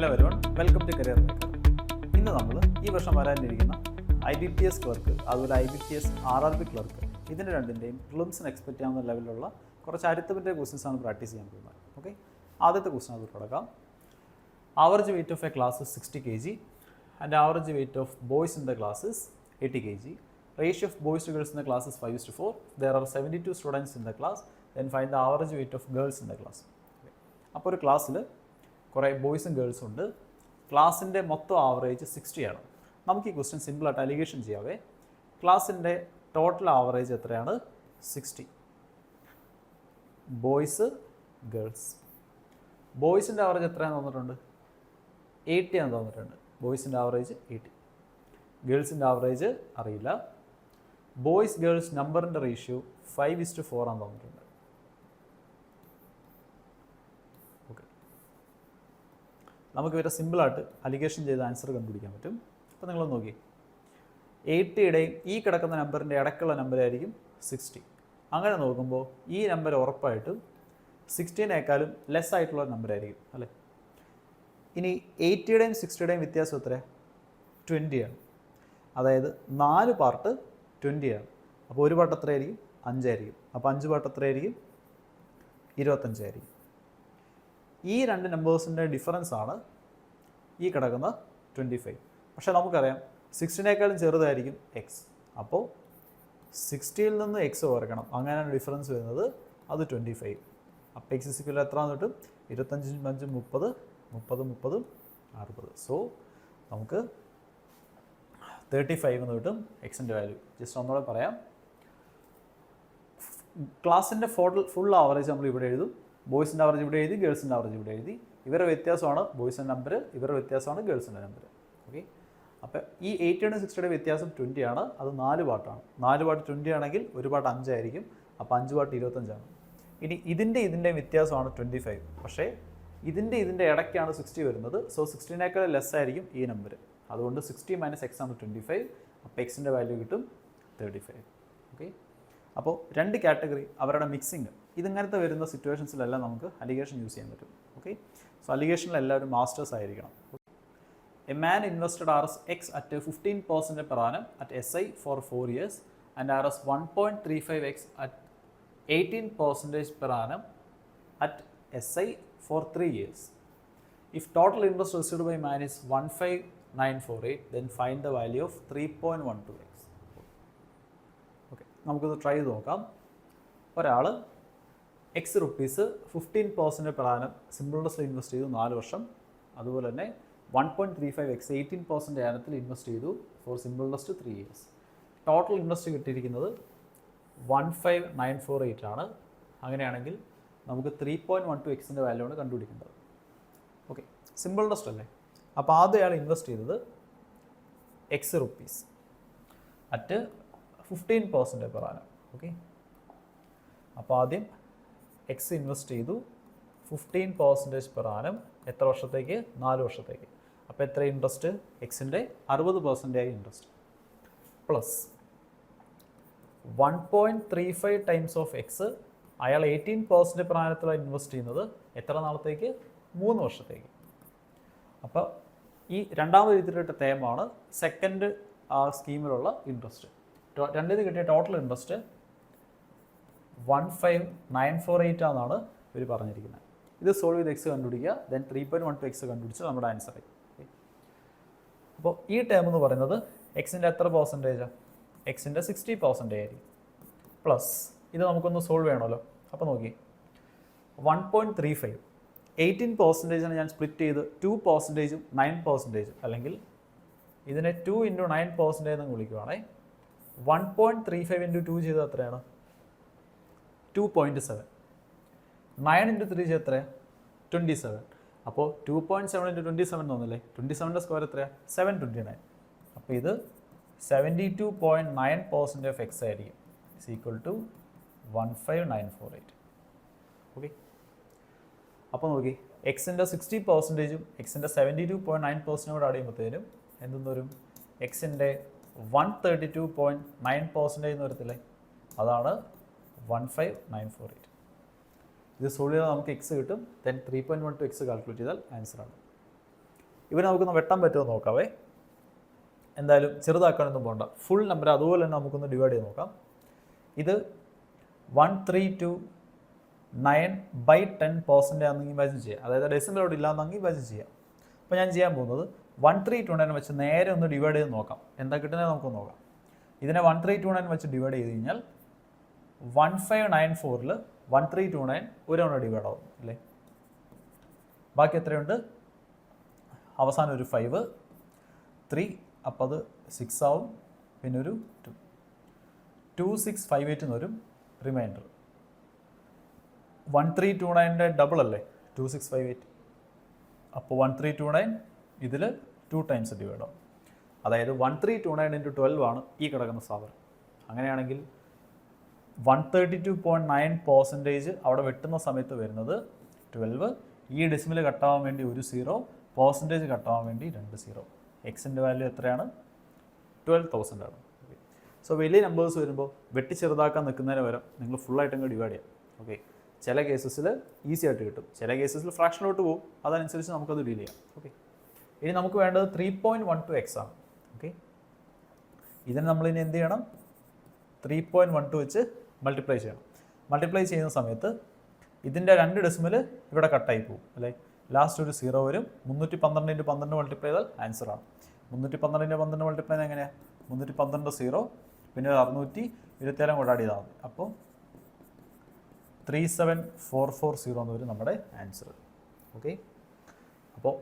Hello everyone, welcome to career maker. ഇന്ന് നമ്മൾ ഈ വർഷം വരാനിരിക്കുന്ന IBPS ക്ലർക്ക് അതുപോലെ IBPS RRB ക്ലർക്ക് ഇതിൻ്റെ രണ്ടിൻ്റെയും പ്രിലിംസിന് എക്സ്പെക്ട് ചെയ്യാവുന്ന ലെവലിലുള്ള കുറച്ച് അരിത്തമെറ്റിക് ക്വസ്റ്റ്യൻസ് ആണ് പ്രാക്ടീസ് ചെയ്യാൻ പോകുന്നത്. ഓക്കെ, ആദ്യത്തെ ക്വസ്റ്റ്യൻ അത് തുടങ്ങാം. Average weight of A class is 60 kg and average weight of boys in the class is 80 kg. Ratio of boys to girls in the class is 5:4. There are 72 students in the class. Then find the average weight of girls in the class. അപ്പോൾ ഒരു ക്ലാസ്സിൽ കുറേ ബോയ്സും ഗേൾസും ഉണ്ട്. ക്ലാസ്സിൻ്റെ മൊത്തം average 60 ആണ്. നമുക്ക് ഈ ക്വസ്റ്റ്യൻ സിമ്പിളായിട്ട് അലിഗേഷൻ ചെയ്യാവേ. ക്ലാസ്സിൻ്റെ ടോട്ടൽ ആവറേജ് എത്രയാണ്? 60. Boys girls. ബോയ്സിൻ്റെ ആവറേജ് എത്രയാണെന്ന് തോന്നിട്ടുണ്ട്? 80 ആണെന്ന് തോന്നിട്ടുണ്ട്. ബോയ്സിൻ്റെ ആവറേജ് 80. ഗേൾസിൻ്റെ ആവറേജ് അറിയില്ല. ബോയ്സ് ഗേൾസ് നമ്പറിൻ്റെ റേഷ്യോ 5:4 ആണെന്ന് തോന്നിട്ടുണ്ട്. ഓക്കെ, നമുക്ക് ഇവരെ സിമ്പിളായിട്ട് അലിഗേഷൻ ചെയ്ത് ആൻസർ കണ്ടുപിടിക്കാൻ പറ്റും. അപ്പോൾ നിങ്ങൾ നോക്കി, 80യുടെയും ഈ കിടക്കുന്ന നമ്പറിൻ്റെ ഇടയ്ക്കുള്ള നമ്പറായിരിക്കും 60. അങ്ങനെ നോക്കുമ്പോൾ ഈ നമ്പർ ഉറപ്പായിട്ടും 60നേക്കാളും ലെസ് ആയിട്ടുള്ള നമ്പറായിരിക്കും അല്ലേ. ഇനി 80യുടെയും 60യുടെയും വ്യത്യാസം എത്രയാണ്? 20 ആണ്. അതായത് 4 പാർട്ട് 20 ആണ്. അപ്പോൾ ഒരു പാർട്ട് എത്രയായിരിക്കും? 5 ആയിരിക്കും. അപ്പോൾ 5 പാർട്ട് എത്രയായിരിക്കും? 25 ആയിരിക്കും. ഈ രണ്ട് നമ്പേഴ്സിൻ്റെ ഡിഫറൻസ് ആണ് ഈ കിടക്കുന്ന 25. പക്ഷേ നമുക്കറിയാം 60നേക്കാളും ചെറുതായിരിക്കും എക്സ്. അപ്പോൾ 60യിൽ നിന്ന് എക്സ് കുറയ്ക്കണം. അങ്ങനെയാണ് ഡിഫറൻസ് വരുന്നത്. അത് 25. അപ്പോൾ എക്സ് ഇസിക്കൽ എത്രയാണെന്ന് കിട്ടും? 25 5 30 30 30 60. സോ നമുക്ക് 35 എന്ന് കിട്ടും എക്സിൻ്റെ വാല്യൂ. ജസ്റ്റ് ഒന്നുകൂടെ പറയാം. ക്ലാസ്സിൻ്റെ ഫുൾ ആവറേജ് നമ്മൾ ഇവിടെ എഴുതും. ബോയ്സിൻ്റെ ആവറേജ് ഇവിടെ എഴുതി, ഗേൾസിൻ്റെ ആവറേജ് ഇവിടെ എഴുതി. ഇവരുടെ വ്യത്യാസമാണ് ബോയ്സിൻ്റെ നമ്പർ, ഇവരുടെ വ്യത്യാസമാണ് ഗേൾസിൻ്റെ നമ്പർ. ഓക്കെ, അപ്പോൾ ഈ 80യുടെ 60യുടെ വ്യത്യാസം 20 ആണ്. അത് 4 പാർട്ടാണ്. 4 പാർട്ട് 20 ആണെങ്കിൽ ഒരു പാർട്ട് 5 ആയിരിക്കും. അപ്പോൾ 5 പാർട്ട് 25 ആണ്. ഇനി ഇതിൻ്റെ വ്യത്യാസമാണ് 25. പക്ഷേ ഇതിൻ്റെ ഇടയ്ക്കാണ് 60 വരുന്നത്. സോ 60നേക്കാൾ ലെസ് ആയിരിക്കും ഈ നമ്പർ. അതുകൊണ്ട് 60 - x ആണ് 25. അപ്പോൾ എക്സിൻ്റെ വാല്യൂ കിട്ടും 35. ഓക്കെ, അപ്പോൾ രണ്ട് കാറ്റഗറി അവരുടെ മിക്സിങ് ഇതിങ്ങനത്തെ വരുന്ന സിറ്റുവേഷൻസിലെല്ലാം നമുക്ക് അലിഗേഷൻ യൂസ് ചെയ്യാൻ പറ്റും. ഓക്കെ, സോ അലിഗേഷനിൽ എല്ലാവരും മാസ്റ്റേഴ്സ് ആയിരിക്കണം. A man invested Rs at 15% per annum at SI for 4 years and Rs 1.35x at 18% per annum at SI for 3 years. If total interest received by man is 15948, then find the value of 3.12x. Okay, നമുക്കിത് try ചെയ്ത് നോക്കാം. ഒരാൾ ₹X 15% per annum simple ഇൻട്രസ്റ്റിൽ invest ചെയ്തു 4 വർഷം. അതുപോലെ തന്നെ 1.35x 18% ആനത്തിൽ ഇൻവെസ്റ്റ് ചെയ്തു four simple interest 3 years. Total interest കിട്ടിയിരിക്കുന്നത് 15948 ആണ്. അങ്ങനെയാണെങ്കിൽ നമുക്ക് 3.12xൻ്റെ വാല്യൂ ആണ് കണ്ടുപിടിക്കേണ്ടത്. ഓക്കെ, സിമ്പിൾ ഇൻട്രസ്റ്റ് അല്ലേ. അപ്പോൾ ആദ്യം അയാൾ ഇൻവെസ്റ്റ് ചെയ്തത് ₹X at 15% per annum. Okay, അപ്പോൾ ആദ്യം എക്സ് ഇൻവെസ്റ്റ് ചെയ്തു 15% per annum. എത്ര വർഷത്തേക്ക്? 4 വർഷത്തേക്ക്. അപ്പോൾ എത്ര ഇൻട്രസ്റ്റ്? എക്സിൻ്റെ 60% interest plus 1.35 times of X. അയാൾ 18% per annum ഇൻവെസ്റ്റ് ചെയ്യുന്നത് എത്ര നാളത്തേക്ക്? 3 വർഷത്തേക്ക്. അപ്പോൾ ഈ രണ്ടാമത് രീതിയിലിട്ട ടേമാണ് സെക്കൻഡ് സ്കീമിലുള്ള ഇൻട്രസ്റ്റ്. രണ്ടിന് കിട്ടിയ ടോട്ടൽ ഇൻട്രസ്റ്റ് 15948 ആണെന്നാണ് ഇവർ പറഞ്ഞിരിക്കുന്നത്. ഇത് സോൾവ് ചെയ്ത് എക്സ് കണ്ടുപിടിക്കുക. ദെൻ 3.12x കണ്ടുപിടിച്ച് നമ്മുടെ ആൻസർ ആയി. അപ്പോൾ ഈ ടേം എന്ന് പറയുന്നത് എക്സിൻ്റെ എത്ര പെർസെൻറ്റേജാണ്? എക്സിൻ്റെ 60% ആയിരിക്കും. പ്ലസ് ഇത് നമുക്കൊന്ന് സോൾവ് ചെയ്യണമല്ലോ. അപ്പോൾ നോക്കി, 1.35 18% ഞാൻ സ്പ്ലിറ്റ് ചെയ്ത് 2%ഉം 9%, അല്ലെങ്കിൽ ഇതിനെ 2 × 9% എന്ന് വിളിക്കുവാണെങ്കിൽ 1.35 × 2 ചെയ്തത് എത്രയാണ്? 2.7. 9 × 3 ചെയ്ത് എത്രയാണ്? 27. അപ്പോൾ 2.7 × 27 തോന്നില്ലേ? 27ൻ്റെ സ്ക്വയർ എത്രയാണ്? 729. അപ്പോൾ ഇത് 72.9% ഓഫ് എക്സ് ആയിരിക്കും. Is equal to 15948. ഓക്കെ, അപ്പോൾ നോക്കി, എക്സിൻ്റെ 60%ഉം എക്സിൻ്റെ 72.9% കൂടെ ആഡ് ചെയ്യുമ്പോഴത്തേനും എന്തെന്ന് വരും? എക്സിൻ്റെ 132.9% എന്ന് വരത്തില്ലേ? അതാണ് 15948. ഇത് സോൾവ് ചെയ്താൽ നമുക്ക് എക്സ് കിട്ടും. ദെൻ 3.12x കാൽക്കുലേറ്റ് ചെയ്താൽ ആൻസറാണ്. ഇവർ നമുക്കൊന്ന് വെട്ടാൻ പറ്റുമോ നോക്കാവേ. എന്തായാലും ചെറുതാക്കാനൊന്നും പോകണ്ട, ഫുൾ നമ്പർ അതുപോലെ തന്നെ നമുക്കൊന്ന് ഡിവൈഡ് ചെയ്ത് നോക്കാം. ഇത് 1329/10% ആണെങ്കിൽ ഇമാജിൻ ചെയ്യാം, അതായത് ഡെസിമലോട് ഇല്ലാന്നെങ്കിൽ ഇമാജിൻ ചെയ്യാം. അപ്പോൾ ഞാൻ ചെയ്യാൻ പോകുന്നത് 1329 വെച്ച് നേരെ ഒന്ന് ഡിവൈഡ് ചെയ്ത് നോക്കാം, എന്താ കിട്ടുന്നത് നമുക്ക് നോക്കാം. ഇതിനെ 1329 വെച്ച് ഡിവൈഡ് ചെയ്ത് കഴിഞ്ഞാൽ 1594-ൽ 1329 ഒരു തവണ ഡിവൈഡ് ആവും അല്ലേ. ബാക്കി എത്രയുണ്ട്, അവസാനം ഒരു 5, 3, അപ്പോൾ അത് 6 ആവും, പിന്നെ ഒരു 2, 2658 വരും റിമൈൻഡർ. 1329-ൻ്റെ ഡബിൾ അല്ലേ 2658, അപ്പോൾ 1329 ഇതിൽ 2 ടൈംസ് ഡിവൈഡ് ആവും. അതായത് 1329 × 12 ആണ് ഈ കിടക്കുന്ന സാധനം. അങ്ങനെയാണെങ്കിൽ 132.9% അവിടെ വെട്ടുന്ന സമയത്ത് വരുന്നത് 12. ഈ ഡെസിമൽ കട്ടാവാൻ വേണ്ടി ഒരു 0, പെർസെൻറ്റേജ് കട്ടാവാൻ വേണ്ടി 2 0. എക്സിൻ്റെ വാല്യൂ എത്രയാണ്, 12,000 ആണ്. സോ വലിയ നമ്പേഴ്സ് വരുമ്പോൾ വെട്ടി ചെറുതാക്കാൻ നിൽക്കുന്നതിന് വരെ നിങ്ങൾ ഫുള്ളായിട്ടങ്ങ് ഡിവൈഡ് ചെയ്യാം. ഓക്കെ, ചില കേസസിൽ ഈസി ആയിട്ട് കിട്ടും, ചില കേസസിൽ ഫ്രാക്ഷനിലോട്ട് പോകും, അതനുസരിച്ച് നമുക്കത് ഡീൽ ചെയ്യാം. ഓക്കെ, ഇനി നമുക്ക് വേണ്ടത് 3.12x ആണ്. ഓക്കെ, ഇതിന് നമ്മളിനി എന്ത് ചെയ്യണം, 3.12 വെച്ച് മൾട്ടിപ്ലൈ ചെയ്യണം. മൾട്ടിപ്ലൈ ചെയ്യുന്ന സമയത്ത് ഇതിൻ്റെ 2 ഡെസിമൽ ഇവിടെ കട്ടായി പോകും അല്ലേ. ലാസ്റ്റ് ഒരു 0 വരും. 312 × 12 മൾട്ടിപ്ലൈ ചെയ്താൽ ആൻസറാണ്. 312 × 12 മൾട്ടിപ്ലൈ ചെയ്താൽ എങ്ങനെയാണ്, 312 0, പിന്നെ 627 കൂടെ ആഡ് ചെയ്താൽ മതി. അപ്പോൾ 37440 എന്ന് വരും നമ്മുടെ ആൻസർ. ഓക്കെ, അപ്പോൾ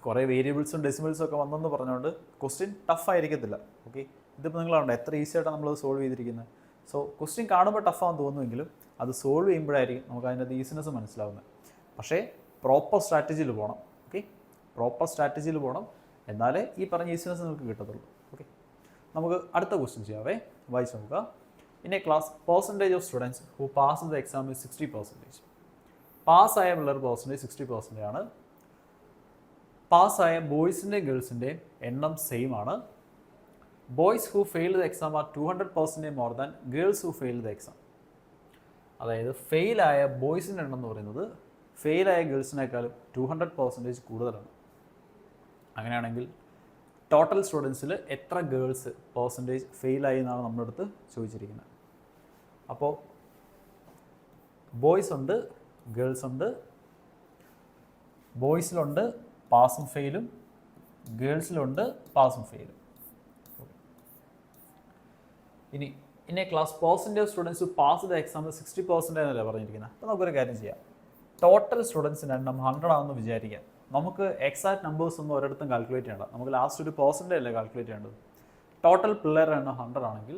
കുറേ വേരിയബിൾസും ഡെസിമൽസും ഒക്കെ വന്നെന്ന് പറഞ്ഞുകൊണ്ട് ക്വസ്റ്റ്യൻ ടഫ് ആയിരിക്കത്തില്ല. ഓക്കെ, ഇതിപ്പോൾ നിങ്ങളുണ്ട് എത്ര ഈസി ആയിട്ടാണ് നമ്മളത് സോൾവ് ചെയ്തിരിക്കുന്നത്. സോ ക്വസ്റ്റ്യൻ കാണുമ്പോൾ ടഫാണെന്ന് തോന്നുമെങ്കിലും അത് സോൾവ് ചെയ്യുമ്പോഴായിരിക്കും നമുക്ക് അതിൻ്റെ ഈസിനെസ് മനസ്സിലാവുന്നത്. പക്ഷേ പ്രോപ്പർ സ്ട്രാറ്റജിയിൽ പോകണം. ഓക്കെ, പ്രോപ്പർ സ്ട്രാറ്റജിയിൽ പോകണം, എന്നാലേ ഈ പറഞ്ഞ ഈസിനെസ് നിങ്ങൾക്ക് കിട്ടത്തുള്ളൂ. ഓക്കെ, നമുക്ക് അടുത്ത ക്വസ്റ്റ്യൻ ചെയ്യാവേ, വായിച്ച് നോക്കുക. In A class percentage of students who pass the exam is 60%. പാസ്സായ പിള്ളേർ പെർസെൻറ്റേജ് 60% ആണ്. പാസ്സായ ബോയ്സിൻ്റെയും ഗേൾസിൻ്റെയും എണ്ണം സെയിം ആണ്. Boys who fail the exam are 200% more than girls who fail the exam. അതായത് ഫെയിലായ ബോയ്സിൻ്റെ എണ്ണം എന്ന് പറയുന്നത് ഫെയിലായ ഗേൾസിനേക്കാളും 200% കൂടുതലാണ്. അങ്ങനെയാണെങ്കിൽ ടോട്ടൽ സ്റ്റുഡൻസിൽ എത്ര ഗേൾസ് പെർസെൻറ്റേജ് ഫെയിലായി എന്നാണ് നമ്മുടെ അടുത്ത് ചോദിച്ചിരിക്കുന്നത്. അപ്പോൾ ബോയ്സ് ഉണ്ട്, ഗേൾസ് ഉണ്ട്. ബോയ്സിലുണ്ട് പാസും ഫെയിലും, ഗേൾസിലുണ്ട് പാസും ഫെയിലും. ഇനി in A class percentage students pass the exam 60% എന്നല്ലേ പറഞ്ഞിരിക്കുന്നത്. അപ്പോൾ നമുക്കൊരു കാര്യം ചെയ്യാം, ടോട്ടൽ സ്റ്റുഡൻസിൻ്റെ എണ്ണം 100 ആണെന്ന് വിചാരിക്കാം. നമുക്ക് എക്സാക്ട് നമ്പേഴ്സ് ഒന്നും ഒരിടത്തും കാൽക്കുലേറ്റ് ചെയ്യണ്ട, നമുക്ക് ലാസ്റ്റ് ഒരു പെർസെൻറ്റേജ് അല്ലേ കാൽക്കുലേറ്റ് ചെയ്യേണ്ടത്. ടോട്ടൽ പിള്ളേരുടെ എണ്ണം 100 ആണെങ്കിൽ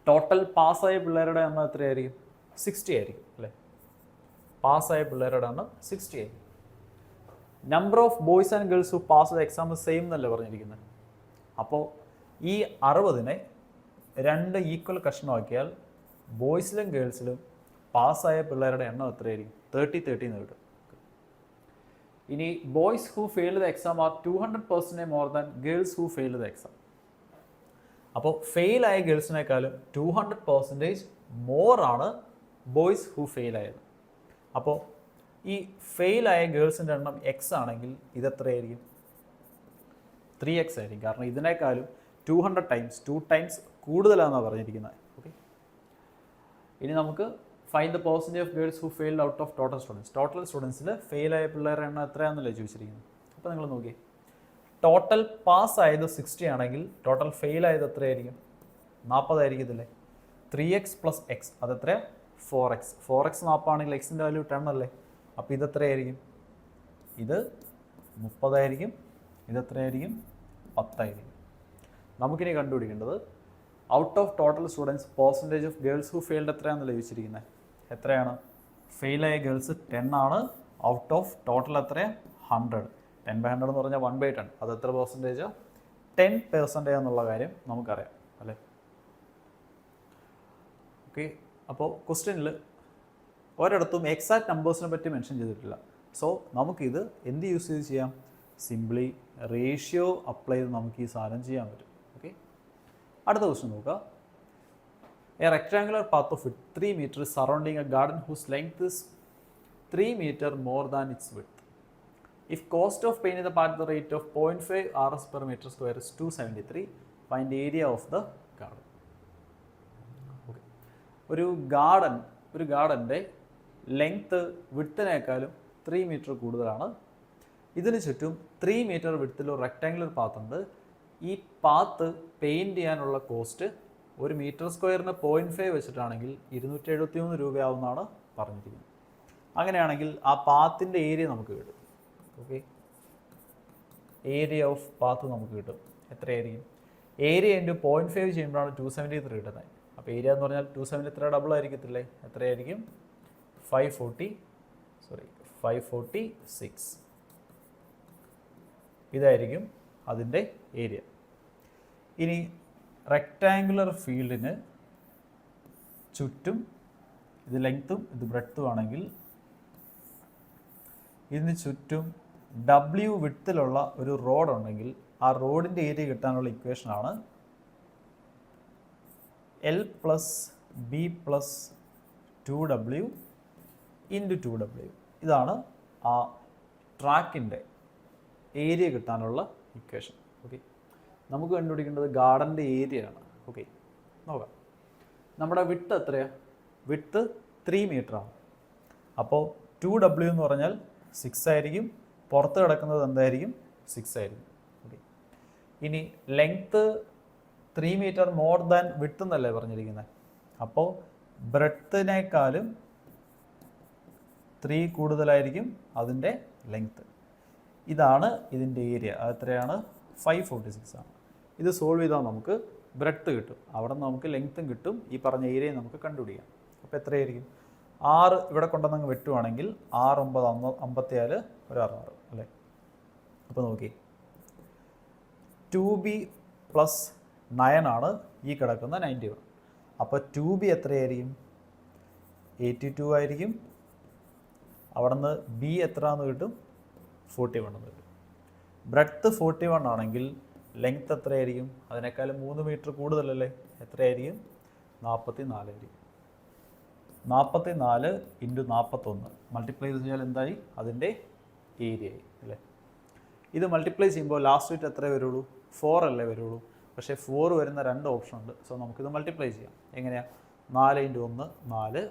ടോട്ടൽ പാസ്സായ പിള്ളേരുടെ എണ്ണം എത്രയായിരിക്കും, 60 ആയിരിക്കും അല്ലേ. പാസ്സായ പിള്ളേരുടെ എണ്ണം 60 ആയിരിക്കും. Number of boys and girls who pass the exam same എന്നല്ലേ പറഞ്ഞിരിക്കുന്നത്. അപ്പോൾ ഈ 60-നെ 2 ഈക്വൽ കഷ്ണമാക്കിയാൽ ബോയ്സിലും ഗേൾസിലും പാസ്സായ പിള്ളേരുടെ എണ്ണം എത്രയായിരിക്കും, 30 എന്ന് കിട്ടും. ഇനി boys who fail the exam are 200% more than girls who fail the exam. അപ്പോൾ ഫെയിലായ ഗേൾസിനേക്കാളും 200% മോർ ആണ് ബോയ്സ് ഹു ഫെയിൽ ആയത്. അപ്പോൾ ഈ ഫെയിലായ ഗേൾസിൻ്റെ എണ്ണം എക്സ് ആണെങ്കിൽ ഇതെത്രയായിരിക്കും, 3x ആയിരിക്കും. കാരണം ഇതിനേക്കാളും 200 ടൈംസ് 2 ടൈംസ് കൂടുതലാണെന്നാണ് പറഞ്ഞിരിക്കുന്നത്. ഓക്കെ, ഇനി നമുക്ക് find the percentage of girls who failed out of total students. ടോട്ടൽ സ്റ്റുഡൻസിൽ ഫെയിലായ പിള്ളേരുടെ എണ്ണം എത്രയാണെന്നല്ലേ ചോദിച്ചിരിക്കുന്നത്. അപ്പോൾ നിങ്ങൾ നോക്കിയേ, ടോട്ടൽ പാസ് ആയത് 60 ആണെങ്കിൽ ടോട്ടൽ ഫെയിൽ ആയത് എത്രയായിരിക്കും, 40 ആയിരിക്കത്തില്ലേ. 3x + x അതെത്രയാണ്, 4x. 4x 40 ആണെങ്കിൽ എക്സിൻ്റെ വാല്യൂ 10 അല്ലേ. അപ്പോൾ ഇതെത്രയായിരിക്കും, ഇത് 30 ആയിരിക്കും, ഇതെത്രയായിരിക്കും, 10 ആയിരിക്കും. നമുക്കിനി കണ്ടുപിടിക്കേണ്ടത് out of total students percentage of girls who failed എത്രയാണെന്നല്ലേ ചോദിച്ചിരിക്കുന്നത്. എത്രയാണ്, ഫെയിലായ ഗേൾസ് 10 ആണ്. ഔട്ട് ഓഫ് ടോട്ടൽ എത്രയാണ്, 100. 10/100 എന്ന് പറഞ്ഞാൽ 1/10. അത് എത്ര പെർസെൻറ്റേജാണ്, 10% എന്നുള്ള കാര്യം നമുക്കറിയാം അല്ലേ. ഓക്കെ, അപ്പോൾ ക്വസ്റ്റ്യനിൽ ഒരിടത്തും എക്സാക്ട് നമ്പേഴ്സിനെ പറ്റി മെൻഷൻ ചെയ്തിട്ടില്ല. സോ നമുക്കിത് എന്ത് യൂസ് ചെയ്ത് ചെയ്യാം, സിംപ്ലി റേഷ്യോ അപ്ലൈ ചെയ്ത് നമുക്ക് ഈ സാധനം ചെയ്യാൻ പറ്റും. ഓക്കെ, അടുത്ത ക്വസ്റ്റ്യൻ നോക്കുക. A rectangular path of 3 meter surrounding a garden whose length is 3 meter more than its width. If cost of paint in the part at the rate of 0.5 RS per meter square is 273, find the area of the garden. Okay. ഒരു ഗാർഡൻ്റെ length വിഡ്ത്തിനേക്കാളും 3 metre കൂടുതലാണ്. ഇതിന് ചുറ്റും 3 metre വിഡ്ത്തിലൊരു rectangular path ഉണ്ട്. ഈ path paint ചെയ്യാനുള്ള cost ഒരു metre സ്ക്വയറിന് 0.5 വെച്ചിട്ടാണെങ്കിൽ 273 രൂപയാവുമെന്നാണ് പറഞ്ഞിരിക്കുന്നത്. അങ്ങനെയാണെങ്കിൽ ആ പാത്തിൻ്റെ ഏരിയ നമുക്ക് കിട്ടും. ഓക്കെ, ഏരിയ ഓഫ് പാത്ത് നമുക്ക് കിട്ടും. എത്രയായിരിക്കും? ഏരിയ ഇൻറ്റു 0.5 ചെയ്യുമ്പോഴാണ് 273 കിട്ടുന്നത്. അപ്പോൾ ഏരിയ എന്ന് പറഞ്ഞാൽ 273 ഡബിൾ ആയിരിക്കത്തില്ലേ? എത്രയായിരിക്കും? 546. ഇതായിരിക്കും അതിൻ്റെ ഏരിയ. ഇനി റെക്റ്റാങ്കുലർ ഫീൽഡിന് ചുറ്റും ഇത് ലെങ്ത്തും ഇത് ബ്രെഡ്ത്തും ആണെങ്കിൽ ഇതിന് ചുറ്റും W വിഡ്ത്തിലുള്ള ഒരു റോഡ് ഉണ്ടെങ്കിൽ ആ റോഡിൻ്റെ ഏരിയ കിട്ടാനുള്ള ഇക്വേഷനാണ് L + B + 2W × 2W. ഇതാണ് ആ ട്രാക്കിൻ്റെ ഏരിയ കിട്ടാനുള്ള ഇക്വേഷൻ. ഓക്കെ, നമുക്ക് കണ്ടുപിടിക്കേണ്ടത് ഗാർഡൻ്റെ ഏരിയ ആണ്. ഓക്കെ, നോക്കാം. നമ്മുടെ വിഡ്ത്ത് എത്രയാണ്? വിഡ്ത്ത് 3 മീറ്ററാണ്. അപ്പോൾ 2W എന്ന് പറഞ്ഞാൽ 6 ആയിരിക്കും. പുറത്ത് കിടക്കുന്നത് എന്തായിരിക്കും? 6 ആയിരിക്കും. ഓക്കെ, ഇനി length 3 metre more than width എന്നല്ലേ പറഞ്ഞിരിക്കുന്നത്. അപ്പോൾ ബ്രെഡ്ത്തിനേക്കാളും 3 കൂടുതലായിരിക്കും അതിൻ്റെ ലെങ്ത്ത്. ഇതാണ് ഇതിൻ്റെ ഏരിയ. അത് എത്രയാണ്? 546 ആണ്. ഇത് സോൾവ് ചെയ്താൽ നമുക്ക് ബ്രെഡ്ത്ത് കിട്ടും. അവിടെ നിന്ന് നമുക്ക് ലെങ്ത്തും കിട്ടും. ഈ പറഞ്ഞ ഏരിയ നമുക്ക് കണ്ടുപിടിക്കാം. അപ്പോൾ എത്രയായിരിക്കും? 6 ഇവിടെ കൊണ്ടുവന്നങ്ങ് വെട്ടുവാണെങ്കിൽ 6 9 54 ഒരു 6 അല്ലേ? അപ്പോൾ നോക്കി, 2B + 9 ആണ് ഈ കിടക്കുന്ന 91. അപ്പോൾ 2B എത്രയായിരിക്കും? 82 ആയിരിക്കും. അവിടെ നിന്ന് B എത്രയാണെന്ന് കിട്ടും? 41 എന്ന് കിട്ടും. ബ്രെഡ്ത്ത് 41 ആണെങ്കിൽ ലെങ്ത്ത് എത്രയായിരിക്കും? അതിനേക്കാളും 3 മീറ്റർ കൂടുതലല്ലേ? എത്രയായിരിക്കും? 44 ആയിരിക്കും. 44 × 41 മൾട്ടിപ്ലൈ ചെയ്താൽ എന്തായി? അതിൻ്റെ ഏരിയ ആയി അല്ലേ? ഇത് മൾട്ടിപ്ലൈ ചെയ്യുമ്പോൾ ലാസ്റ്റ് റേറ്റ് എത്ര വരുള്ളൂ? 4 അല്ലേ വരുള്ളൂ. പക്ഷേ 4 വരുന്ന 2 ഓപ്ഷൻ ഉണ്ട്. സോ നമുക്കിത് മൾട്ടിപ്ലൈ ചെയ്യാം. എങ്ങനെയാണ്? 4 × 1 4,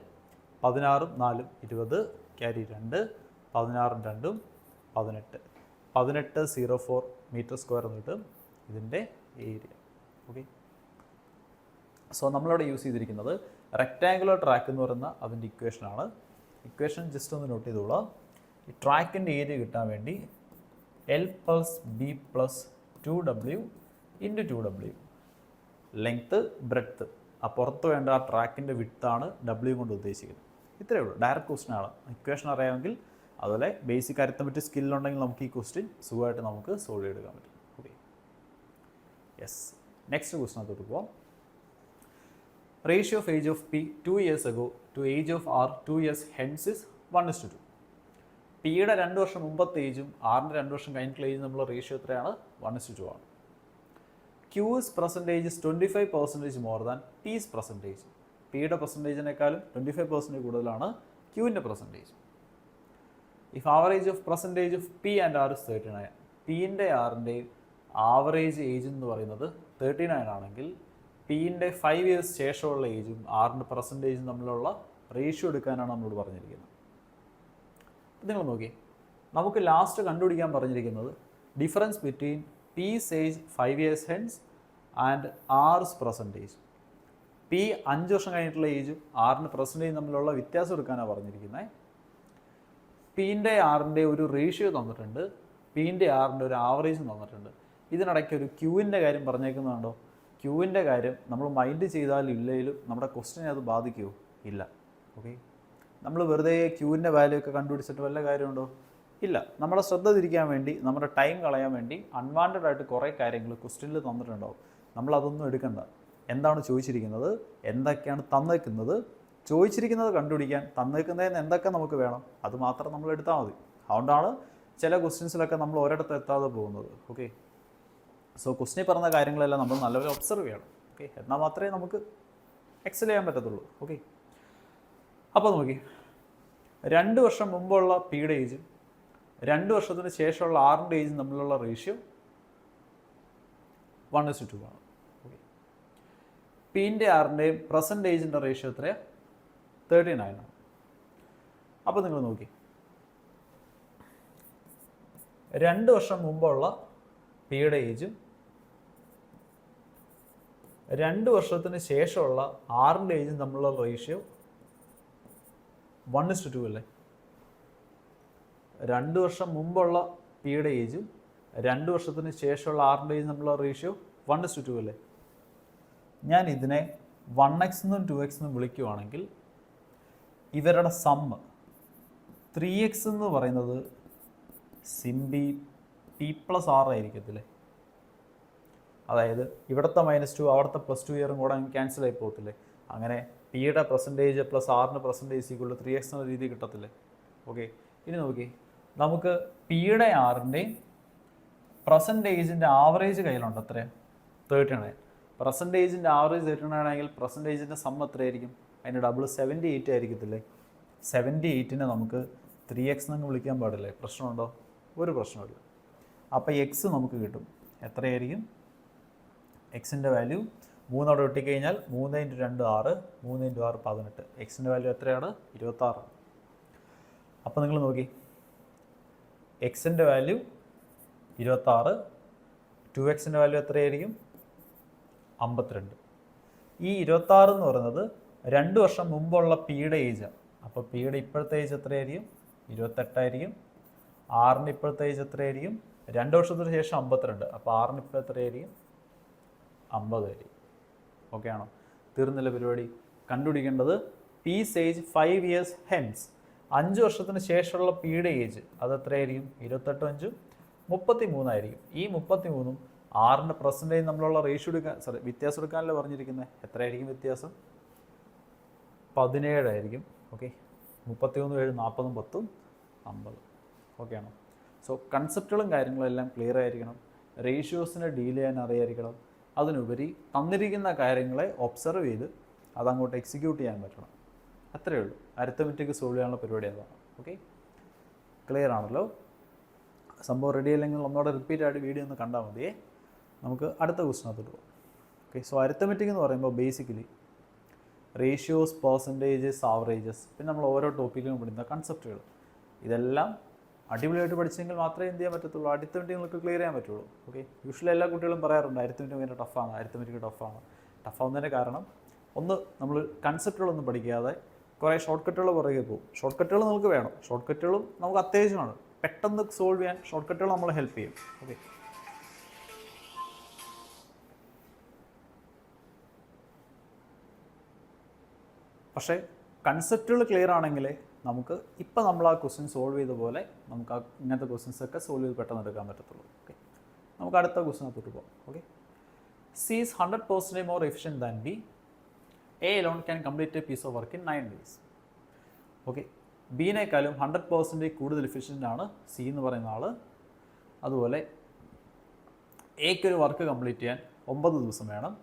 16 4 20, ക്യാരി 2, 16 2 18, 1804 മീറ്റർ സ്ക്വയർ എന്ന് കിട്ടും ഇതിൻ്റെ ഏരിയ. ഓക്കെ, സോ നമ്മളിവിടെ യൂസ് ചെയ്തിരിക്കുന്നത് റെക്റ്റാങ്കുലർ ട്രാക്ക് എന്ന് പറയുന്ന അതിൻ്റെ ഇക്വേഷനാണ്. ഇക്വേഷൻ ജസ്റ്റ് ഒന്ന് നോട്ട് ചെയ്തോളാം. ഈ ട്രാക്കിൻ്റെ ഏരിയ കിട്ടാൻ വേണ്ടി L + B + 2W × 2W, length breadth, ആ പുറത്ത് വേണ്ട ആ ട്രാക്കിൻ്റെ വിഡ്ത്താണ് W കൊണ്ട് ഉദ്ദേശിക്കുന്നത്. ഇത്രയേ ഉള്ളൂ. ഡയറക്റ്റ് ക്വസ്റ്റ്യൻ ആണ്. ഇക്വേഷൻ അറിയാമെങ്കിൽ അതുപോലെ ബേസിക് അരിത്തമെറ്റിക് സ്കില്ലുണ്ടെങ്കിൽ നമുക്ക് ഈ ക്വസ്റ്റ്യൻ സുഖമായിട്ട് നമുക്ക് സോൾവ് ചെയ്തെടുക്കാൻ പറ്റും. ഓക്കെ, യെസ്, നെക്സ്റ്റ് ക്വസ്റ്റ്യനകത്തോട്ട് പോവാം. Ratio of age of P 2 years ago to age of R 2 years hence is 1:2. പിയുടെ 2 വർഷം മുമ്പത്തെ ഏജും ആറിൻ്റെ 2 വർഷം കഴിഞ്ഞിട്ടുള്ള ഏജും തമ്മിലുള്ള റേഷ്യോ എത്രയാണ്? 1:2 ആണ്. Q's percentage is 25% more than P's percentage. പിയുടെ പെർസെൻറ്റേജിനേക്കാളും 25% കൂടുതലാണ് ക്യൂവിൻ്റെ percentage. If average of percentage of P and R is 39, പിൻ്റെ ആറിൻ്റെയും ആവറേജ് ഏജ് എന്ന് പറയുന്നത് 39 ആണെങ്കിൽ പിൻ്റെ 5 ഇയേഴ്സ് ശേഷമുള്ള ഏജും ആറിൻ്റെ പെർസെൻറ്റേജും തമ്മിലുള്ള റേഷ്യോ എടുക്കാനാണ് നമ്മളോട് പറഞ്ഞിരിക്കുന്നത്. നിങ്ങൾ നോക്കി, നമുക്ക് ലാസ്റ്റ് കണ്ടുപിടിക്കാൻ പറഞ്ഞിരിക്കുന്നത് difference between P's age 5 years hence and R's percentage. P 5 വർഷം കഴിഞ്ഞിട്ടുള്ള ഏജും ആറിൻ്റെ പെർസെൻറ്റേജും തമ്മിലുള്ള വ്യത്യാസം എടുക്കാനാണ് പറഞ്ഞിരിക്കുന്നത്. പിൻ്റെ ആറിൻ്റെ ഒരു റേഷ്യോ തന്നിട്ടുണ്ട്, പിൻ്റെ ആറിൻ്റെ ഒരു ആവറേജും തന്നിട്ടുണ്ട്. ഇതിനിടയ്ക്ക് ഒരു ക്യൂവിൻ്റെ കാര്യം പറഞ്ഞേക്കുന്നുണ്ടോ? ക്യൂവിൻ്റെ കാര്യം നമ്മൾ മൈൻഡ് ചെയ്താലും ഇല്ലെങ്കിലും നമ്മുടെ ക്വസ്റ്റ്യനെ അത് ബാധിക്കുമോ? ഇല്ല. ഓക്കെ, നമ്മൾ വെറുതെ ക്യൂവിൻ്റെ വാല്യൂ ഒക്കെ കണ്ടുപിടിച്ചിട്ട് വല്ല കാര്യമുണ്ടോ? ഇല്ല. നമ്മുടെ ശ്രദ്ധ തിരിക്കാൻ വേണ്ടി, നമ്മുടെ ടൈം കളയാൻ വേണ്ടി അൺവാണ്ടഡ് ആയിട്ട് കുറേ കാര്യങ്ങൾ ക്വസ്റ്റ്യനിൽ തന്നിട്ടുണ്ടാവും. നമ്മളതൊന്നും എടുക്കണ്ട. എന്താണ് ചോദിച്ചിരിക്കുന്നത്, എന്തൊക്കെയാണ് തന്നേക്കുന്നത്, ചോദിച്ചിരിക്കുന്നത് കണ്ടുപിടിക്കാൻ തന്നേക്കുന്നതിന് എന്തൊക്കെ നമുക്ക് വേണം അത് മാത്രം നമ്മൾ എടുത്താൽ മതി. അതുകൊണ്ടാണ് ചില ക്വസ്റ്റ്യൻസിലൊക്കെ നമ്മൾ ഒരിടത്ത് എത്താതെ പോകുന്നത്. ഓക്കെ, സോ ക്വസ്റ്റ്യനിൽ പറഞ്ഞ കാര്യങ്ങളെല്ലാം നമ്മൾ നല്ലപോലെ ഒബ്സർവ് ചെയ്യണം. ഓക്കെ, എന്നാൽ മാത്രമേ നമുക്ക് എക്സൽ ചെയ്യാൻ പറ്റത്തുള്ളൂ. ഓക്കെ, അപ്പോൾ നോക്കി, 2 വർഷം മുമ്പുള്ള പിയുടെ ഏജും 2 വർഷത്തിന് ശേഷമുള്ള ആറിൻ്റെ ഏജും തമ്മിലുള്ള റേഷ്യോ 1:2 ആണ്. ഓക്കെ, പിൻ്റെ ആറിൻ്റെയും പ്രസൻറ്റ് ഏജിൻ്റെ റേഷ്യോ എത്രയാണ്? 39 ആണ്. അപ്പോൾ നിങ്ങൾ നോക്കി, 2 വർഷം മുമ്പുള്ള പിയുടെ ഏജും 2 വർഷത്തിന് ശേഷമുള്ള ആറിൻ്റെ ഏജും തമ്മിലുള്ള റേഷ്യോ 1:2 അല്ലേ? 2 വർഷം മുമ്പുള്ള പിയുടെ ഏജും 2 വർഷത്തിന് ശേഷമുള്ള ആറിൻ്റെ ഏജും തമ്മിലുള്ള റേഷ്യോ 1:2 അല്ലേ? ഞാൻ ഇതിനെ 1x എന്നും 2x എന്നും വിളിക്കുവാണെങ്കിൽ ഇവരുടെ സമ്മ് 3x എന്ന് പറയുന്നത് സിംബി P+R ആയിരിക്കത്തില്ലേ? അതായത് ഇവിടുത്തെ -2 അവിടുത്തെ +2 ഇയറും കൂടെ ക്യാൻസൽ ആയി പോകത്തില്ലേ? അങ്ങനെ പിയുടെ പെർസെൻറ്റേജ് പ്ലസ് ആറിൻ്റെ പെർസെൻറ്റേജ് ഈക്വൽ 3x എന്ന രീതി കിട്ടത്തില്ലേ? ഓക്കെ, ഇനി നോക്കി, നമുക്ക് പിയുടെ ആറിൻ്റെയും പെർസെൻറ്റേജിൻ്റെ ആവറേജ് കയ്യിലുണ്ട്. എത്രയാണ്? 39. പെർസെൻറ്റേജിൻ്റെ ആവറേജ് 39 ആണെങ്കിൽ പെർസെൻറ്റേജിൻ്റെ സം എത്രയായിരിക്കും? അതിൻ്റെ ഡബിൾ 78 ആയിരിക്കത്തില്ലേ? 78നെ നമുക്ക് 3x എന്നങ്ങ് വിളിക്കാൻ പാടില്ലേ? പ്രശ്നമുണ്ടോ? ഒരു പ്രശ്നമില്ല. അപ്പോൾ എക്സ് നമുക്ക് കിട്ടും. എത്രയായിരിക്കും? എക്സിൻ്റെ വാല്യൂ 3 അവിടെ ഒട്ടിക്കഴിഞ്ഞാൽ 3 × 2 6, 3 × 6 18. എക്സിൻ്റെ വാല്യൂ എത്രയാണ്? 26. അപ്പോൾ നിങ്ങൾ നോക്കി, എക്സിൻ്റെ വാല്യൂ 26, 2xൻ്റെ വാല്യൂ എത്രയായിരിക്കും? 52. ഈ 26 എന്ന് പറയുന്നത് 2 വർഷം മുമ്പുള്ള പിയുടെ ഏജാണ്. അപ്പോൾ പിയുടെ ഇപ്പോഴത്തെ ഏജ് എത്രയായിരിക്കും? 28 ആയിരിക്കും. ആറിൻ്റെ ഇപ്പോഴത്തെ ഏജ് എത്രയായിരിക്കും? 2 വർഷത്തിന് ശേഷം 52. അപ്പോൾ ആറിന് ഇപ്പോൾ എത്രയായിരിക്കും? 50 ആയിരിക്കും. ഓക്കെ ആണോ? തീർന്നില്ല പരിപാടി. കണ്ടുപിടിക്കേണ്ടത് പീസ് ഏജ് 5 years ഹെൻസ്. 5 വർഷത്തിന് ശേഷമുള്ള പിയുടെ ഏജ് അത് എത്രയായിരിക്കും? 28 5 33 ആയിരിക്കും. ഈ 33ഉം ആറിൻ്റെ പെർസെൻറ്റേജ് നമ്മളുള്ള റേഷ്യോ എടുക്കാൻ, വ്യത്യാസം എടുക്കാനല്ലേ പറഞ്ഞിരിക്കുന്നത്. എത്രയായിരിക്കും വ്യത്യാസം? 17 ആയിരിക്കും. ഓക്കെ, 33 7 40 10 50. ഓക്കെ ആണോ? സോ കൺസെപ്റ്റുകളും കാര്യങ്ങളും എല്ലാം ക്ലിയർ ആയിരിക്കണം. റേഷ്യോസിനെ ഡീൽ ചെയ്യാൻ അറിയായിരിക്കണം. അതിനുപരി തന്നിരിക്കുന്ന കാര്യങ്ങളെ ഒബ്സർവ് ചെയ്ത് അതങ്ങോട്ട് എക്സിക്യൂട്ട് ചെയ്യാൻ പറ്റണം. അത്രയേ ഉള്ളൂ. അരിത്തമെറ്റിക് സോൾവ് ചെയ്യാനുള്ള പരിപാടി അതാണ്. ഓക്കെ, ക്ലിയർ ആണല്ലോ? സംഭവം റെഡി അല്ലെങ്കിൽ ഒന്നോടെ റിപ്പീറ്റ് ആയിട്ട് വീഡിയോ ഒന്ന് കണ്ടാൽ മതിയേ. നമുക്ക് അടുത്ത ക്വസ്റ്റിനകത്തോട്ട് പോകാം. ഓക്കെ, സോ അരിത്തമെറ്റിക് എന്ന് പറയുമ്പോൾ ബേസിക്കലി റേഷ്യോസ്, പെർസെൻറ്റേജസ്, ആവറേജസ്, പിന്നെ നമ്മൾ ഓരോ ടോപ്പിക്കിലും പഠിക്കുന്ന കൺസെപ്റ്റുകൾ, ഇതെല്ലാം അടിപൊളിയായിട്ട് പഠിച്ചെങ്കിൽ മാത്രമേ എന്ത് ചെയ്യാൻ പറ്റത്തുള്ളൂ? അരിത്തമെറ്റിക് നിങ്ങൾക്ക് ക്ലിയർ ചെയ്യാൻ പറ്റുള്ളൂ. ഓക്കെ, യൂഷ്വലി എല്ലാ കുട്ടികളും പറയാറുണ്ട് അരിത്തമെറ്റിക് ഭയങ്കര ടഫാണ്, അരിത്തമെറ്റിക് ടഫാണ്. ടഫാവുന്നതിൻ്റെ കാരണം ഒന്ന്, നമ്മൾ കൺസെപ്റ്റുകളൊന്നും പഠിക്കാതെ കുറേ ഷോർട്ട് കട്ടുകൾ പുറകെ പോകും. ഷോർട്ട് കട്ടുകൾ നമുക്ക് വേണം, ഷോർട്ട് കട്ടുകളും നമുക്ക് അത്യാവശ്യമാണ്. പെട്ടെന്ന് സോൾവ് ചെയ്യാൻ ഷോർട്ട് കട്ടുകൾ നമ്മളെ ഹെൽപ്പ് ചെയ്യും. ഓക്കെ, പക്ഷേ കൺസെപ്റ്റുകൾ ക്ലിയർ ആണെങ്കിൽ നമുക്ക് ഇപ്പം നമ്മൾ ആ ക്വസ്റ്റ്യൻ സോൾവ് ചെയ്ത പോലെ നമുക്ക് ആ ഇങ്ങനത്തെ ക്വസ്റ്റ്യൻസൊക്കെ സോൾവ് ചെയ്ത് പെട്ടെന്ന് എടുക്കാൻ പറ്റത്തുള്ളൂ. ഓക്കെ, നമുക്ക് അടുത്ത ക്വസ്റ്റ്യനകത്തോട്ട് പോകാം. Okay, C is 100% more efficient than B. A alone can complete a piece of work in 9 days. Okay, ബിനേക്കാളും 100% കൂടുതൽ എഫിഷ്യൻ്റ് ആണ് സി എന്ന് പറയുന്ന ആൾ. അതുപോലെ എക്കൊരു വർക്ക് കംപ്ലീറ്റ് ചെയ്യാൻ 9 ദിവസം വേണം.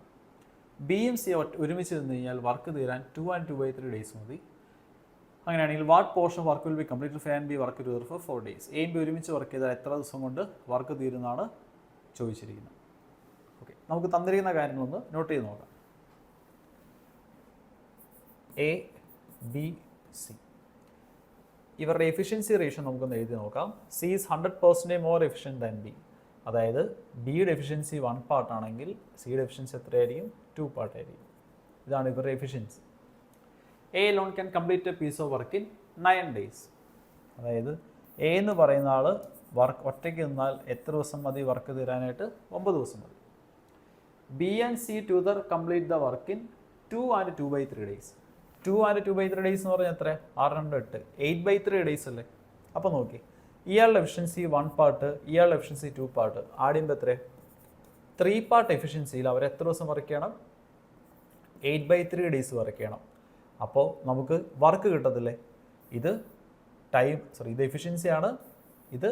ബിയും സി ഒരുമിച്ച് നിന്ന് കഴിഞ്ഞാൽ വർക്ക് തീരാൻ 2 and 2/3 days മതി. അങ്ങനെയാണെങ്കിൽ what portion work will be complete for and B work together for 4 days. എയും ബി ഒരുമിച്ച് വർക്ക് ചെയ്താൽ എത്ര ദിവസം കൊണ്ട് വർക്ക് തീരുന്നതാണ് ചോദിച്ചിരിക്കുന്നത്. ഓക്കെ, നമുക്ക് തന്നിരിക്കുന്ന കാര്യങ്ങളൊന്ന് നോട്ട് ചെയ്ത് നോക്കാം. എ, ബി, സി ഇവരുടെ എഫിഷ്യൻസി റേഷ്യോ നമുക്കൊന്ന് എഴുതി നോക്കാം. C is 100% more efficient than B. അതായത് ബിയുടെ എഫിഷ്യൻസി 1 part ആണെങ്കിൽ സിയുടെ എഫിഷ്യൻസി എത്രയായിരിക്കും? 2 part ആയിരിക്കും. ഇതാണ് ഇവരുടെ efficiency. A alone can complete a piece of work in 9 days. അതായത് എ എന്ന് പറയുന്ന ആൾ വർക്ക് ഒറ്റയ്ക്ക് നിന്നാൽ എത്ര ദിവസം മതി വർക്ക് തീരാനായിട്ട്? 9 ദിവസം മതി. B and C together complete the work in 2 and 2/3 days. 2 and 2/3 days എന്ന് പറഞ്ഞാൽ എത്ര? 6 × 8 8/3 days അല്ലേ? അപ്പോൾ നോക്കി, ഇയാളുടെ എഫിഷ്യൻസി 1 part, ഇയാളുടെ എഫിഷ്യൻസി 2 part. ആദ്യം എത്ര? 3 part എഫിഷ്യൻസിയിൽ അവർ എത്ര ദിവസം വർക്ക് ചെയ്യണം? 8/3 days വർക്ക് ചെയ്യണം. അപ്പോൾ നമുക്ക് വർക്ക് കിട്ടത്തില്ലേ? ഇത് ടൈം, ഇത് എഫിഷ്യൻസിയാണ്, ഇത്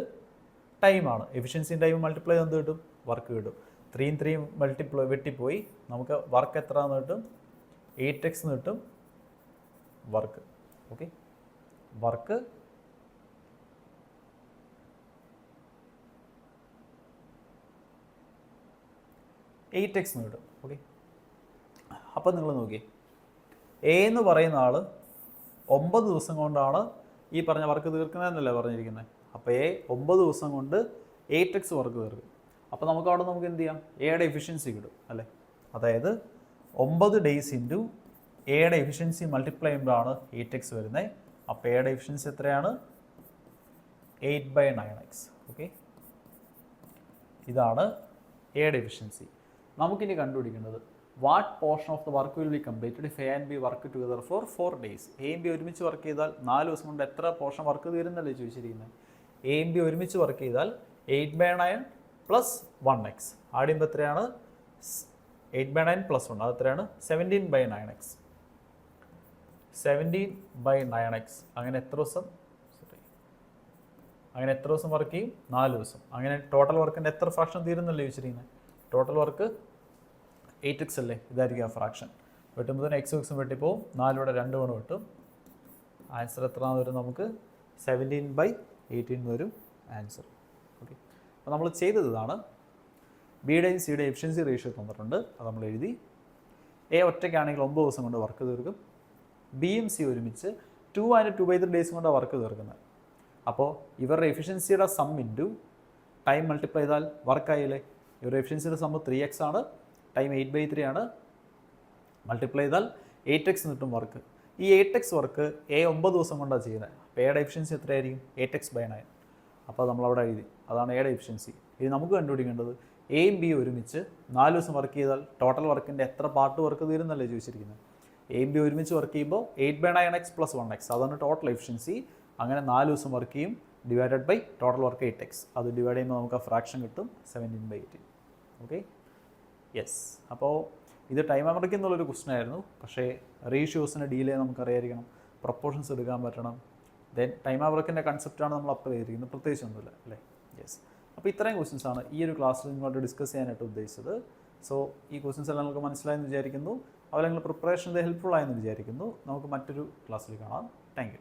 ടൈമാണ്. എഫിഷ്യൻസിയും ടൈമും മൾട്ടിപ്ലൈ എന്ത് കിട്ടും? വർക്ക് കിട്ടും. 3 3 മൾട്ടിപ്ലൈ വെട്ടിപ്പോയി നമുക്ക് വർക്ക് എത്ര എന്ന് കിട്ടും? 8x എന്ന് കിട്ടും വർക്ക്. ഓക്കെ, വർക്ക് 8x എന്ന് കിട്ടും. ഓക്കെ, അപ്പം നിങ്ങൾ നോക്കിയേ, എ എന്ന് പറയുന്ന ആൾ 9 ദിവസം കൊണ്ടാണ് ഈ പറഞ്ഞ വർക്ക് തീർക്കുന്നതെന്നല്ലേ പറഞ്ഞിരിക്കുന്നത്. അപ്പോൾ എ 9 ദിവസം കൊണ്ട് 8x വർക്ക് തീർക്കും. അപ്പോൾ നമുക്ക് എന്ത് ചെയ്യാം, എയുടെ എഫിഷ്യൻസി കിട്ടും അല്ലേ. അതായത് 9 ഡേയ്സ് ഇൻറ്റു എയുടെ എഫിഷ്യൻസി മൾട്ടിപ്ലൈ ചെയ്യുമ്പോഴാണ് 8x വരുന്നത്. അപ്പോൾ എയുടെ എഫിഷ്യൻസി എത്രയാണ്? 8/9x. ഓക്കെ, ഇതാണ് എയുടെ എഫിഷ്യൻസി. നമുക്കിനി കണ്ടുപിടിക്കേണ്ടത് what portion of the work will B completed if A and B work together for 4 days. എയും ബി ഒരുമിച്ച് വർക്ക് ചെയ്താൽ 4 ദിവസം കൊണ്ട് എത്ര പോർഷൻ വർക്ക് തീരുന്നല്ലേ ചോദിച്ചിരിക്കുന്നത്. എയും ബി ഒരുമിച്ച് വർക്ക് ചെയ്താൽ 8/9 പ്ലസ് 1x ആഡ് ചെയ്യുമ്പോൾ എത്രയാണ്? 8/9 പ്ലസ് 1, അത് എത്രയാണ്? 17/9x. 17/9x. അങ്ങനെ എത്ര ദിവസം വർക്ക് ചെയ്യും? 4 ദിവസം. അങ്ങനെ ടോട്ടൽ വർക്കിൻ്റെ എത്ര ഫ്രാക്ഷൻ തീരുന്നല്ലേ ചോദിച്ചിരിക്കുന്നത്. ടോട്ടൽ വർക്ക് 8x അല്ലേ, ഇതായിരിക്കും ആ ഫ്രാക്ഷൻ. വെട്ടുമ്പോൾ തന്നെ എക്സും വെട്ടിപ്പോവും, 4 2 കൊണ്ട് വെട്ടും. ആൻസർ എത്രയാണെന്ന് വരും? നമുക്ക് 17/18 വരും ആൻസർ. ഓക്കെ, അപ്പോൾ നമ്മൾ ചെയ്തത് ഇതാണ്. ബിയുടെയും സിയുടെയും എഫിഷ്യൻസി റേഷ്യോ തന്നിട്ടുണ്ട്, അത് നമ്മൾ എഴുതി. എ ഒറ്റയ്ക്കാണെങ്കിൽ 9 ദിവസം കൊണ്ട് വർക്ക് തീർക്കും. ബിയും സി ഒരുമിച്ച് 2 and 2/3 ഡേയ്സ് കൊണ്ടാണ് വർക്ക് തീർക്കുന്നത്. അപ്പോൾ ഇവരുടെ എഫിഷ്യൻസിയുടെ സം ഇൻറ്റു ടൈം മൾട്ടിപ്ലൈ ചെയ്താൽ വർക്കായില്ലേ. ഇവരുടെ എഫിഷ്യൻസിയുടെ സം 3x ആണ്, ടൈം 8/3 ആണ്. മൾട്ടിപ്ലൈ ചെയ്താൽ 8x കിട്ടും വർക്ക്. ഈ 8x വർക്ക് എ 9 ദിവസം കൊണ്ടാണ് ചെയ്യുന്നത്. അപ്പോൾ എയുടെ എഫിഷ്യൻസി എത്രയായിരിക്കും? 8x/9. അപ്പോൾ നമ്മളവിടെ എഴുതി, അതാണ് എയുടെ എഫിഷ്യൻസി. ഇത് നമുക്ക് കണ്ടുപിടിക്കേണ്ടത് എയും ബി ഒരുമിച്ച് 4 ദിവസം വർക്ക് ചെയ്താൽ ടോട്ടൽ വർക്കിൻ്റെ എത്ര പാർട്ട് വർക്ക് തീരുന്നല്ലേ ചോദിച്ചിരിക്കുന്നത്. എയും ബി ഒരുമിച്ച് വർക്ക് ചെയ്യുമ്പോൾ 8/9x പ്ലസ് 1x, അതാണ് ടോട്ടൽ എഫിഷ്യൻസി. അങ്ങനെ 4 ദിവസം വർക്ക് ചെയ്യും, divided by total work 8x. അത് ഡിവൈഡ് ചെയ്യുമ്പോൾ നമുക്ക് ആ ഫ്രാക്ഷൻ കിട്ടും 17/18. Okay, yes. അപ്പോൾ ഇത് ടൈം മെമ്മറിക്ക് എന്നുള്ളൊരു ക്വസ്റ്റൻ ആയിരുന്നു. പക്ഷേ റേഷ്യോസിൻ്റെ ഡീലേ നമുക്കറിയായിരിക്കണം, പ്രൊപ്പോർഷൻസ് എടുക്കാൻ പറ്റണം. ദെൻ ടൈം മെമ്മറിക്കിൻ്റെ കൺസെപ്റ്റാണ് നമ്മൾ അപ്ലൈ ചെയ്തിരിക്കുന്നത്, പ്രത്യേകിച്ചൊന്നുമില്ല അല്ലേ. യെസ്, അപ്പോൾ ഇത്രയും ക്വസ്റ്റൻസ് ആണ് ഈ ഒരു ക്ലാസ്സിൽ നിങ്ങളോട് ഡിസ്കസ് ചെയ്യാനായിട്ട് ഉദ്ദേശിച്ചത്. സോ ഈ ക്വസ്റ്റൻസ് എല്ലാം നിങ്ങൾക്ക് മനസ്സിലായെന്ന് വിചാരിക്കുന്നു. അവരെ നിങ്ങൾ പ്രിപ്പറേഷൻ ഹെൽപ്ഫുൾ ആയെന്ന് വിചാരിക്കുന്നു. നമുക്ക് മറ്റൊരു ക്ലാസ്സിൽ കാണാം. Thank you.